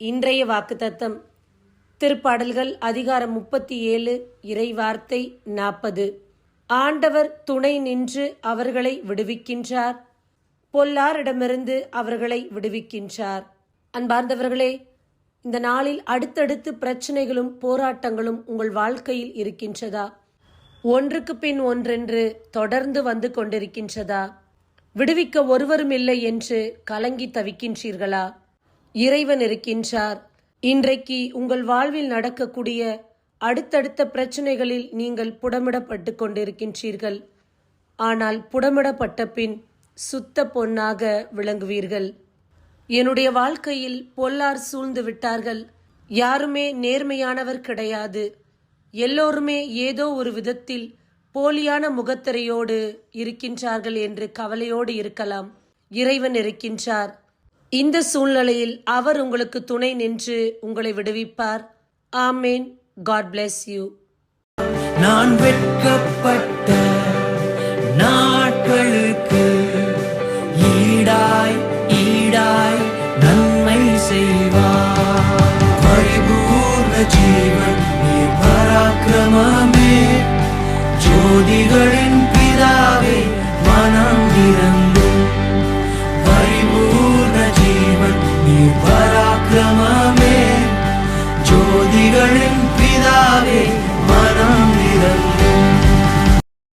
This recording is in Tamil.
இன்றைய வாக்குத்தத்தம் திருப்பாடல்கள் அதிகாரம் 37 இறைவார்த்தை 40. ஆண்டவர் துணை நின்று அவர்களை விடுவிக்கின்றார், பொல்லாரிடமிருந்து அவர்களை விடுவிக்கின்றார். அன்பார்ந்தவர்களே, இந்த நாளில் அடுத்தடுத்து பிரச்சனைகளும் போராட்டங்களும் உங்கள் வாழ்க்கையில் இருக்கின்றதா? ஒன்றுக்கு பின் ஒன்றென்று தொடர்ந்து வந்து கொண்டிருக்கின்றதா? விடுவிக்க ஒருவரும் இல்லை என்று கலங்கி தவிக்கின்றீர்களா? இறைவன் இருக்கின்றார். இன்றைக்கு உங்கள் வாழ்வில் நடக்கக்கூடிய அடுத்தடுத்த பிரச்சனைகளில் நீங்கள் புடமிடப்பட்டு கொண்டிருக்கின்றீர்கள். ஆனால் புடமிடப்பட்ட பின் சுத்த பொன்னாக விளங்குவீர்கள். என்னுடைய வாழ்க்கையில் பொல்லார் சூழ்ந்து விட்டார்கள், யாருமே நேர்மையானவர் கிடையாது, எல்லோருமே ஏதோ ஒரு விதத்தில் போலியான முகத்திரையோடு இருக்கின்றார்கள் என்று கவலையோடு இருக்கலாம். இறைவன் இருக்கின்றார். இந்த சூழ்நிலையில் அவர் உங்களுக்கு துணை நின்று உங்களை விடுவிப்பார். ஆமேன். God bless you. நான் வெட்கப்பட்ட நாட்களுக்கு ஈடாய் நன்மை செய்வார். பரிபூர்ண ஜீவன் நீர் பராக்கிரமமே, ஜோதிகளின்